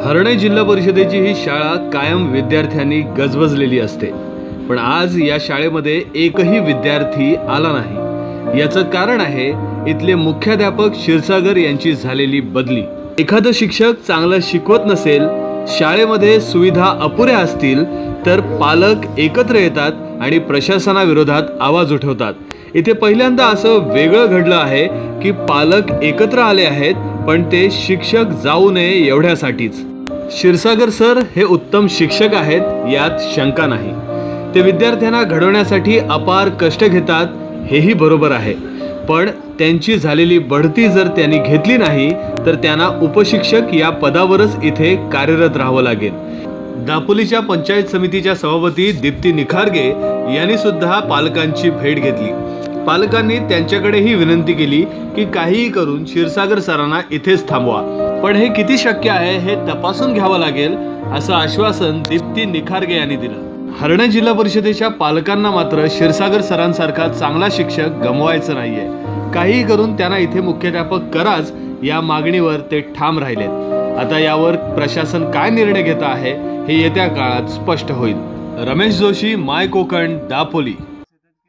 हर्णे जिल्हा परिषदेची ही शाळा कायम विद्यार्थ्यांनी गजबजलेली असते, पण आज या शाळेमध्ये एकही विद्यार्थी आला नाही। याचं कारण आहे इथले मुख्याध्यापक क्षीरसागर यांची झालेली बदली। एखादा शिक्षक चांगला शिकवत नसेल, शाळेमध्ये सुविधा अपुऱ्या असतील तर पालक एकत्र येतात आणि प्रशासनाविरोधात आवाज उठवतात। इथे पहिल्यांदा असं वेगळं घडलं आहे की पालक एकत्र आले आहेत, पण ते शिक्षक जाऊ नये एवढ्यासाठीच। क्षीरसागर सर हे उत्तम शिक्षक आहेत, यात शंका नाही। ते विद्यार्थ्यांना घडवण्यासाठी अपार कष्ट घेतात, हेही बरोबर आहे, पण त्यांची झालेली बढती जर त्यांनी घेतली नाही तर त्यांना उपशिक्षक या पदावरच इथे कार्यरत राहावं लागेल। दापोलीच्या पंचायत समितीच्या सभापती दीप्ती निखारगे यांनी सुद्धा पालकांची भेट घेतली। पालकांनी त्यांच्याकडेही विनंती केली की काहीही करून क्षीरसागर सरांना इथेच थांबवा, पण हे किती शक्य आहे हे तपासून घ्यावं लागेल, असं आश्वासन दीप्ती निखारगे यांनी दिलं। हर्णे जिल्हा परिषदेच्या पालकांना मात्र क्षीरसागर सरांसारखा चांगला शिक्षक गमवायचं नाहीये। काहीही करून त्यांना इथे मुख्याध्यापक कराच या मागणीवर ते ठाम राहिलेत। आता यावर प्रशासन काय निर्णय घेत आहे हे येत्या काळात स्पष्ट होईल। रमेश जोशी, माय कोकण, दापोली।